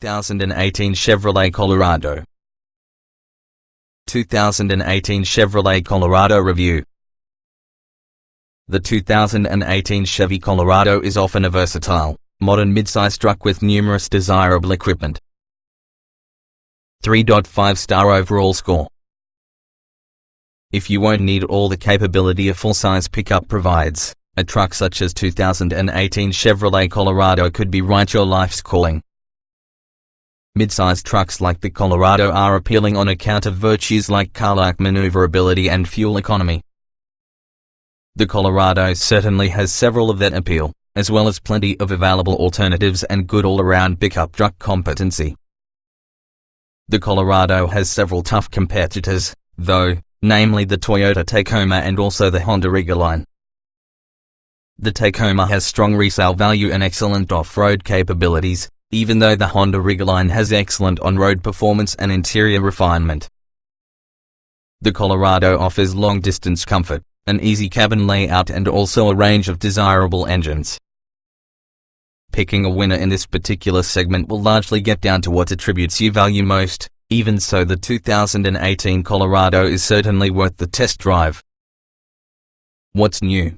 2018 Chevrolet Colorado. 2018 Chevrolet Colorado Review. The 2018 Chevy Colorado is often a versatile, modern midsize truck with numerous desirable equipment. 3.5-star overall score. If you won't need all the capability a full-size pickup provides, a truck such as 2018 Chevrolet Colorado could be right your life's calling. Mid-sized trucks like the Colorado are appealing on account of virtues like car-like maneuverability and fuel economy. The Colorado certainly has several of that appeal, as well as plenty of available alternatives and good all-around pickup truck competency. The Colorado has several tough competitors, though, namely the Toyota Tacoma and also the Honda Ridgeline. The Tacoma has strong resale value and excellent off-road capabilities, even though the Honda Ridgeline has excellent on-road performance and interior refinement. The Colorado offers long-distance comfort, an easy cabin layout and also a range of desirable engines. Picking a winner in this particular segment will largely get down to what attributes you value most. Even so, the 2018 Colorado is certainly worth the test drive. What's new?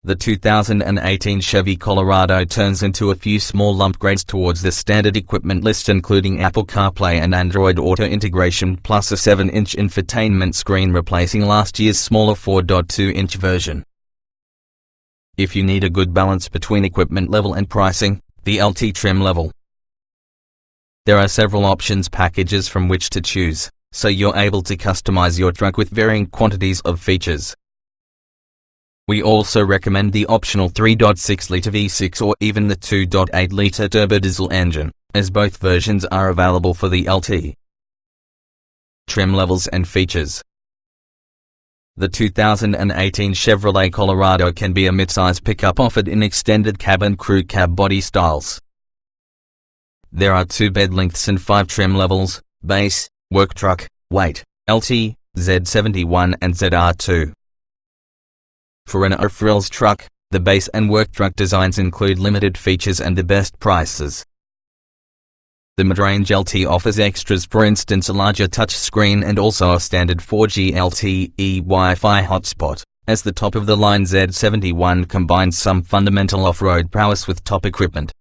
The 2018 Chevy Colorado turns into a few small upgrades towards the standard equipment list, including Apple CarPlay and Android Auto integration, plus a 7-inch infotainment screen replacing last year's smaller 4.2-inch version. If you need a good balance between equipment level and pricing, the LT trim level. There are several options packages from which to choose, so you're able to customize your truck with varying quantities of features. We also recommend the optional 3.6-liter V6 or even the 2.8-liter turbodiesel engine, as both versions are available for the LT. Trim levels and features. The 2018 Chevrolet Colorado can be a midsize pickup offered in extended cab and crew cab body styles. There are 2 bed lengths and 5 trim levels: base, work truck, weight, LT, Z71 and ZR2. For an off-rails truck, the base and work truck designs include limited features and the best prices. The mid-range LT offers extras, for instance a larger touchscreen and also a standard 4G LTE Wi-Fi hotspot, as the top-of-the-line Z71 combines some fundamental off-road prowess with top equipment.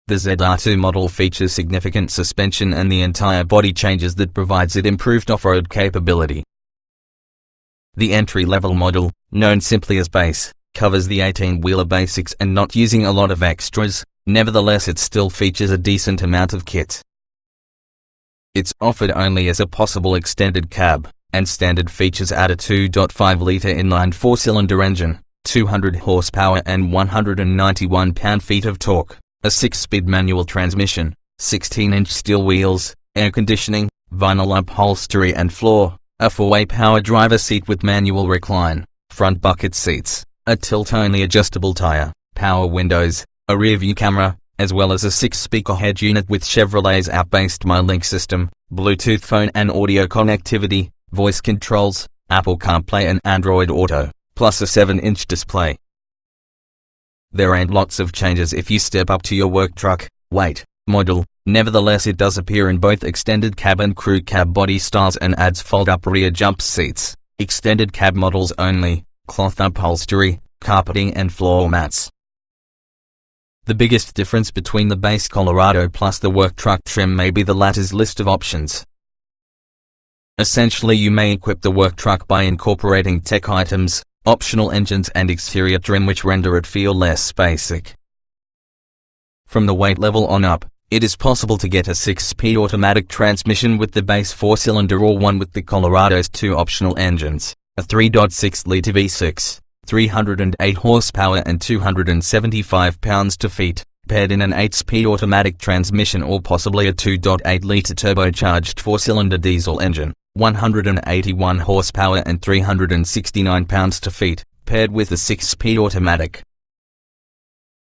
The ZR2 model features significant suspension and the entire body changes that provides it improved off-road capability. The entry-level model, known simply as base, covers the 18-wheeler basics and not using a lot of extras. Nevertheless, it still features a decent amount of kit. It's offered only as a possible extended cab, and standard features add a 2.5-liter inline 4-cylinder engine, 200 horsepower and 191 pound-feet of torque, a 6-speed manual transmission, 16-inch steel wheels, air conditioning, vinyl upholstery and floor, a 4-way power driver seat with manual recline, front bucket seats, a tilt-only adjustable tire, power windows, a rear-view camera, as well as a 6-speaker head unit with Chevrolet's app-based MyLink system, Bluetooth phone and audio connectivity, voice controls, Apple CarPlay and Android Auto, plus a 7-inch display. There ain't lots of changes if you step up to your work truck, weight, model. Nevertheless, it does appear in both extended cab and crew cab body styles and adds fold-up rear jump seats, extended cab models only, cloth upholstery, carpeting and floor mats. The biggest difference between the base Colorado plus the work truck trim may be the latter's list of options. Essentially, you may equip the work truck by incorporating tech items, optional engines and exterior trim which render it feel less basic. From the weight level on up, it is possible to get a 6-speed automatic transmission with the base 4-cylinder or one with the Colorado's 2 optional engines, a 3.6-liter V6, 308 horsepower and 275 pounds-feet, paired in an 8-speed automatic transmission or possibly a 2.8-liter turbocharged 4-cylinder diesel engine, 181 horsepower and 369 pounds-feet, paired with a 6-speed automatic.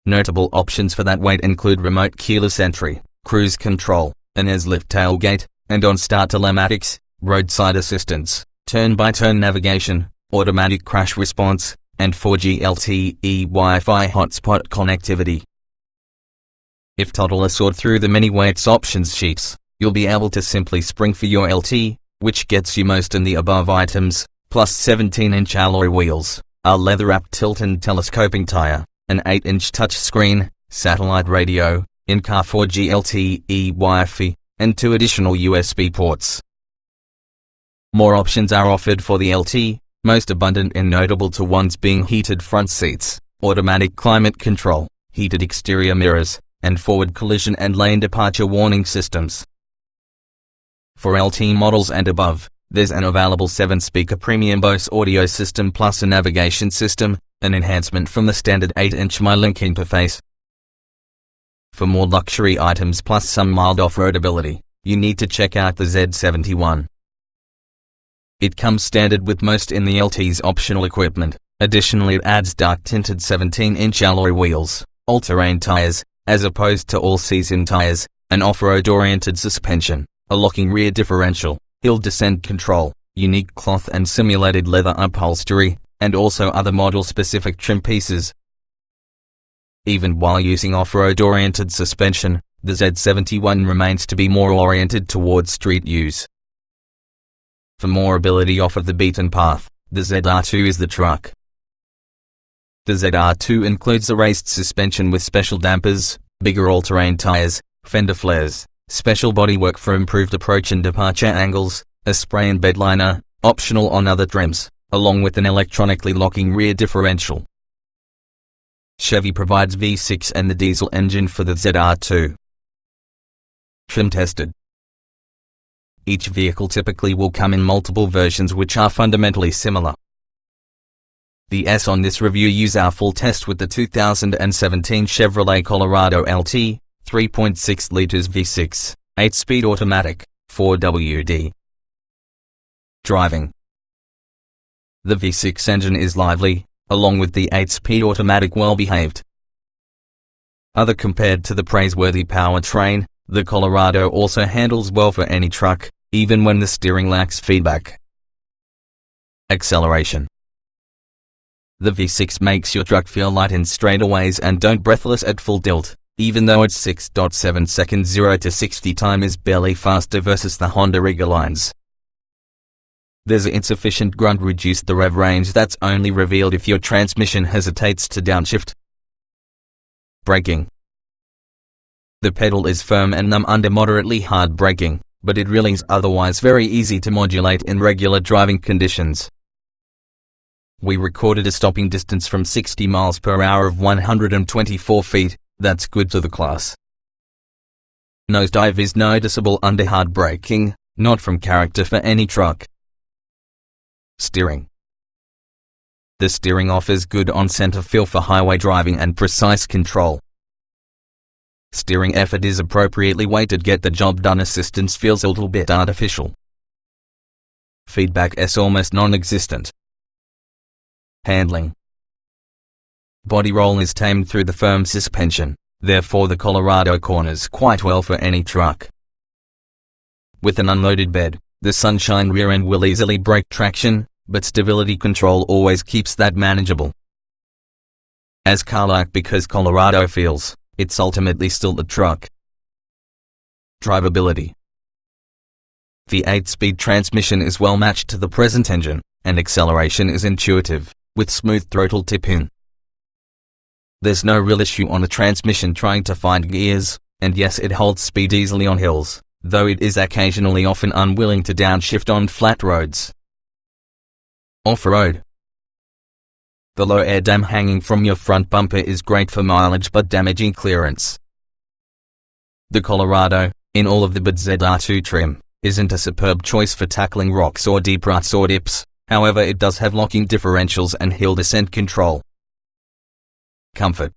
Notable options for that weight include remote keyless entry, cruise control, an AS-lift tailgate, and on-start telematics, roadside assistance, turn-by-turn navigation, automatic crash response, and 4G LTE Wi-Fi hotspot connectivity. If toddler sort through the many weights options sheets, you'll be able to simply spring for your LT, which gets you most in the above items, plus 17-inch alloy wheels, a leather-wrapped tilt and telescoping tire, an 8-inch touchscreen, satellite radio, in-car 4G LTE Wi-Fi, and 2 additional USB ports. More options are offered for the LT, most abundant and notable to ones being heated front seats, automatic climate control, heated exterior mirrors, and forward collision and lane departure warning systems. For LT models and above, there's an available 7-speaker premium Bose audio system plus a navigation system, an enhancement from the standard 8-inch MyLink interface. For more luxury items plus some mild off-road ability, you need to check out the Z71. It comes standard with most in the LT's optional equipment. Additionally, it adds dark-tinted 17-inch alloy wheels, all-terrain tires, as opposed to all-season tires, an off-road-oriented suspension, a locking rear differential, hill descent control, unique cloth and simulated leather upholstery, and also other model-specific trim pieces. Even while using off-road-oriented suspension, the Z71 remains to be more oriented towards street use. For more ability off of the beaten path, the ZR2 is the truck. The ZR2 includes a raised suspension with special dampers, bigger all-terrain tires, fender flares, special bodywork for improved approach and departure angles, a spray and bed liner, optional on other trims, along with an electronically locking rear differential. Chevy provides V6 and the diesel engine for the ZR2. Trim tested. Each vehicle typically will come in multiple versions which are fundamentally similar. The S on this review use our full test with the 2017 Chevrolet Colorado LT, 3.6 liters V6, 8-speed automatic, 4WD. Driving. The V6 engine is lively, along with the 8-speed automatic well-behaved. Other compared to the praiseworthy powertrain, the Colorado also handles well for any truck, even when the steering lacks feedback. Acceleration. The V6 makes your truck feel light in straightaways and don't breathless at full tilt, even though its 6.7 seconds 0 to 60 time is barely faster versus the Honda rigger lines. There's insufficient grunt reduce the rev range that's only revealed if your transmission hesitates to downshift. Braking. The pedal is firm and numb under moderately hard braking, but it really is otherwise very easy to modulate in regular driving conditions. We recorded a stopping distance from 60 miles per hour of 124 feet, that's good to the class. Nosedive is noticeable under hard braking, not from character for any truck. Steering. The steering offers good on-center feel for highway driving and precise control. Steering effort is appropriately weighted. Get the job done assistance feels a little bit artificial. Feedback is almost non-existent. Handling. Body roll is tamed through the firm suspension, therefore the Colorado corners quite well for any truck. With an unloaded bed, the Sunshine rear end will easily break traction, but stability control always keeps that manageable. As car-like because Colorado feels, it's ultimately still the truck. Drivability. The 8-speed transmission is well matched to the present engine, and acceleration is intuitive, with smooth throttle tip-in. There's no real issue on the transmission trying to find gears, and yes, it holds speed easily on hills, though it is occasionally often unwilling to downshift on flat roads. Off-road. The low air dam hanging from your front bumper is great for mileage but damaging clearance. The Colorado, in all of the but ZR2 trim, isn't a superb choice for tackling rocks or deep ruts or dips, however it does have locking differentials and hill descent control. Comfort.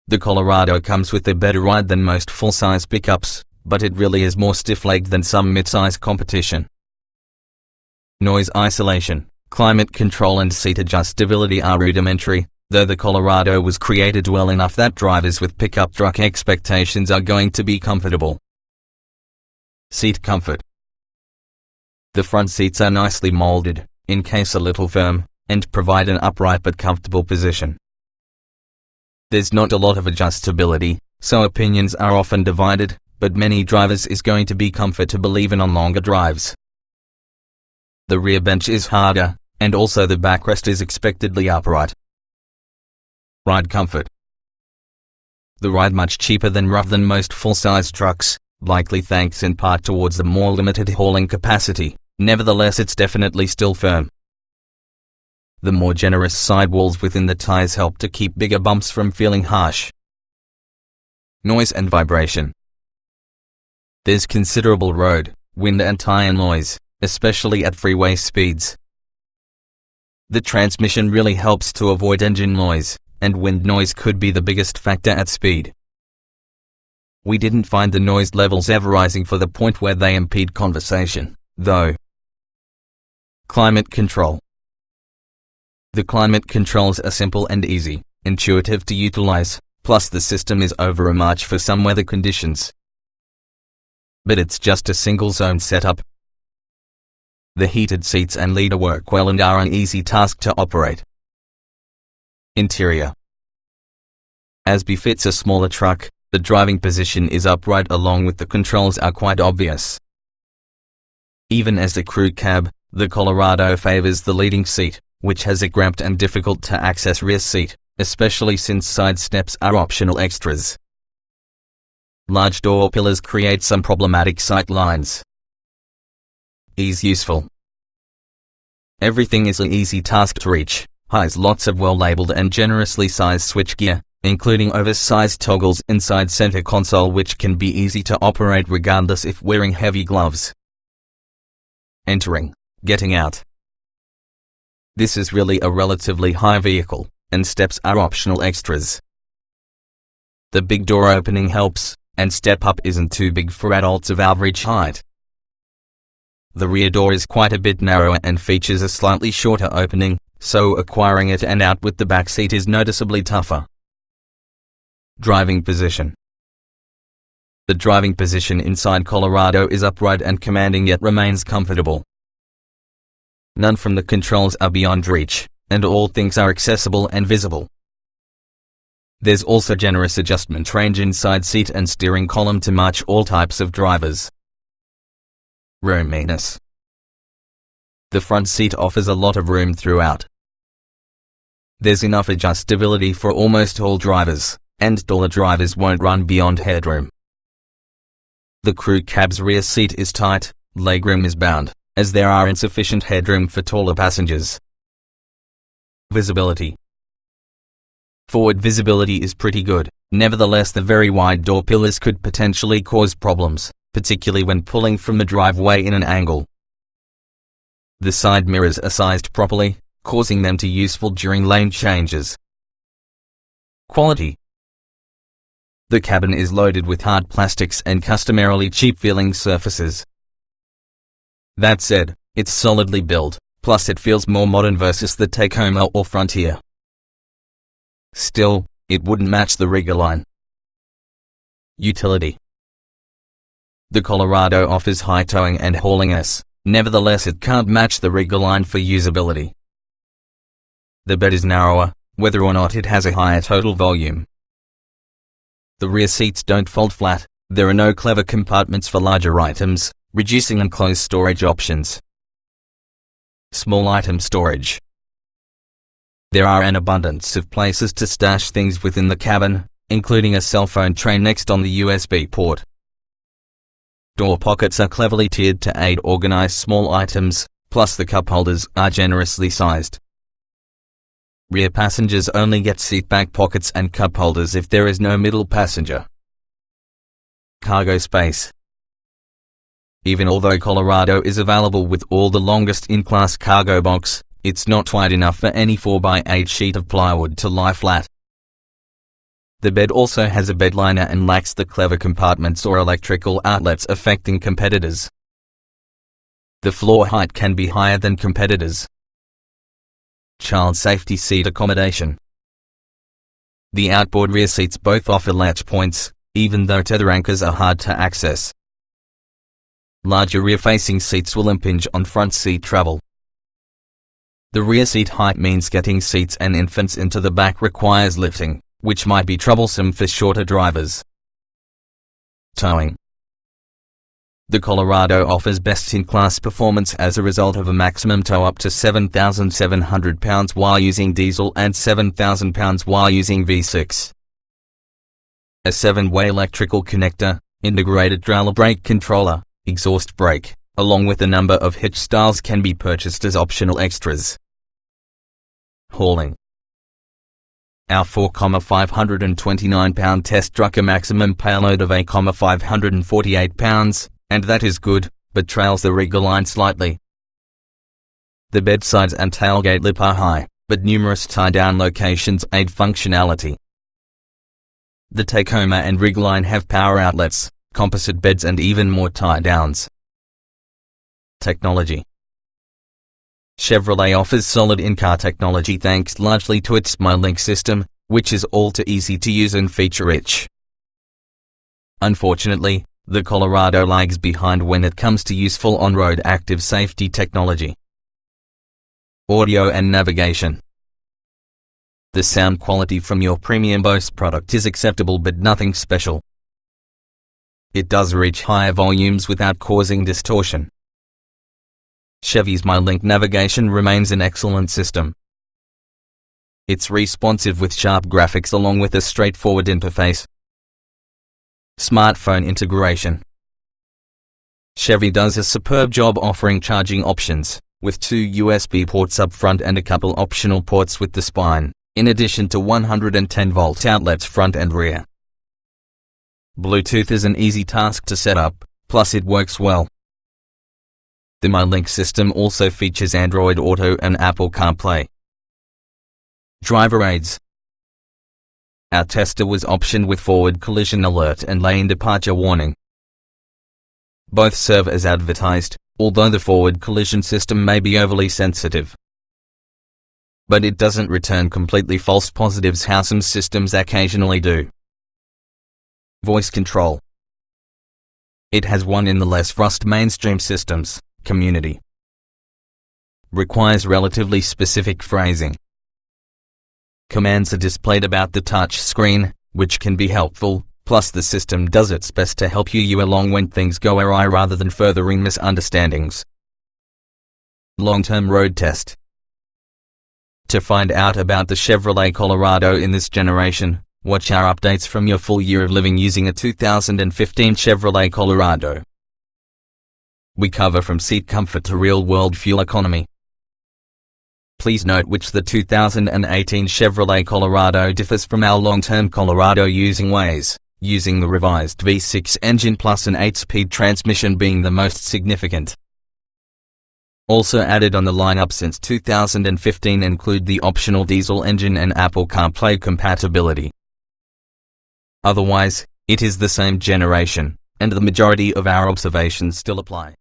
The Colorado comes with a better ride than most full-size pickups, but it really is more stiff-legged than some mid-size competition. Noise isolation, climate control and seat adjustability are rudimentary, though the Colorado was created well enough that drivers with pickup truck expectations are going to be comfortable. Seat comfort. The front seats are nicely molded, in case a little firm, and provide an upright but comfortable position. There's not a lot of adjustability, so opinions are often divided, but many drivers is going to be comfortable even on longer drives. The rear bench is harder, and also the backrest is expectedly upright. Ride comfort. The ride much cheaper than most full-size trucks, likely thanks in part towards the more limited hauling capacity. Nevertheless, it's definitely still firm. The more generous sidewalls within the tires help to keep bigger bumps from feeling harsh. Noise and vibration. There's considerable road, wind and tire noise, especially at freeway speeds. The transmission really helps to avoid engine noise, and wind noise could be the biggest factor at speed. We didn't find the noise levels ever rising for the point where they impede conversation, though. Climate control. The climate controls are simple and easy, intuitive to utilize, plus the system is over a March for some weather conditions. But it's just a single zone setup. The heated seats and leader work well and are an easy task to operate. Interior. As befits a smaller truck, the driving position is upright along with the controls are quite obvious. Even as a crew cab, the Colorado favors the leading seat, which has a cramped and difficult to access rear seat, especially since side steps are optional extras. Large door pillars create some problematic sight lines. Ease useful. Everything is an easy task to reach, has lots of well-labeled and generously sized switchgear, including oversized toggles inside center console which can be easy to operate regardless if wearing heavy gloves. Entering, getting out. This is really a relatively high vehicle, and steps are optional extras. The big door opening helps, and step up isn't too big for adults of average height. The rear door is quite a bit narrower and features a slightly shorter opening, so acquiring it and out with the back seat is noticeably tougher. Driving position. The driving position inside Colorado is upright and commanding yet remains comfortable. None from the controls are beyond reach, and all things are accessible and visible. There's also generous adjustment range inside seat and steering column to match all types of drivers. Roominess. The front seat offers a lot of room throughout. There's enough adjustability for almost all drivers, and taller drivers won't run beyond headroom. The crew cab's rear seat is tight, legroom is bound, as there are insufficient headroom for taller passengers. Visibility. Forward visibility is pretty good, nevertheless the very wide door pillars could potentially cause problems, particularly when pulling from the driveway in an angle. The side mirrors are sized properly, causing them to be useful during lane changes. Quality. The cabin is loaded with hard plastics and customarily cheap-feeling surfaces. That said, it's solidly built, plus it feels more modern versus the Tacoma or Frontier. Still, it wouldn't match the Rigger line. Utility. The Colorado offers high towing and hauling-ness, nevertheless it can't match the Rigger line for usability. The bed is narrower, whether or not it has a higher total volume. The rear seats don't fold flat, there are no clever compartments for larger items, reducing enclosed storage options. Small item storage. There are an abundance of places to stash things within the cabin, including a cell phone tray next on the USB port. Door pockets are cleverly tiered to aid organize small items, plus the cup holders are generously sized. Rear passengers only get seat back pockets and cup holders if there is no middle passenger. Cargo space. Even although Colorado is available with all the longest in-class cargo box, it's not wide enough for any 4x8 sheet of plywood to lie flat. The bed also has a bed liner and lacks the clever compartments or electrical outlets affecting competitors. The floor height can be higher than competitors. Child safety seat accommodation. The outboard rear seats both offer latch points, even though tether anchors are hard to access. Larger rear-facing seats will impinge on front seat travel. The rear seat height means getting seats and infants into the back requires lifting, which might be troublesome for shorter drivers. towing. The Colorado offers best-in-class performance as a result of a maximum tow up to 7,700 pounds while using diesel and 7,000 pounds while using V6. A 7-way electrical connector, integrated trailer brake controller, exhaust brake, along with a number of hitch styles can be purchased as optional extras. Hauling. Our 4,529-pound test truck a maximum payload of 8,548 pounds, and that is good, but trails the rigger line slightly. The bedsides and tailgate lip are high, but numerous tie-down locations aid functionality. The Tacoma and rig line have power outlets, composite beds and even more tie-downs. Technology. Chevrolet offers solid in-car technology thanks largely to its MyLink system, which is all too easy to use and feature-rich. Unfortunately, the Colorado lags behind when it comes to useful on-road active safety technology. Audio and navigation. The sound quality from your premium Bose product is acceptable but nothing special. It does reach higher volumes without causing distortion. Chevy's MyLink navigation remains an excellent system. It's responsive with sharp graphics along with a straightforward interface. Smartphone integration. Chevy does a superb job offering charging options, with 2 USB ports up front and a couple optional ports with the spine, in addition to 110-volt outlets front and rear. Bluetooth is an easy task to set up, plus it works well. The MyLink system also features Android Auto and Apple CarPlay. Driver aids. Our tester was optioned with forward collision alert and lane departure warning. Both serve as advertised, although the forward collision system may be overly sensitive. But it doesn't return completely false positives how some systems occasionally do. Voice control. It has one in the less rust mainstream systems. Community. Requires relatively specific phrasing. Commands are displayed about the touch screen, which can be helpful, plus the system does its best to help you along when things go awry rather than furthering misunderstandings. Long-term road test. To find out about the Chevrolet Colorado in this generation, watch our updates from your full year of living using a 2015 Chevrolet Colorado. We cover from seat comfort to real-world fuel economy. Please note which the 2018 Chevrolet Colorado differs from our long-term Colorado using the revised V6 engine plus an 8-speed transmission being the most significant. Also added on the lineup since 2015 include the optional diesel engine and Apple CarPlay compatibility. Otherwise, it is the same generation, and the majority of our observations still apply.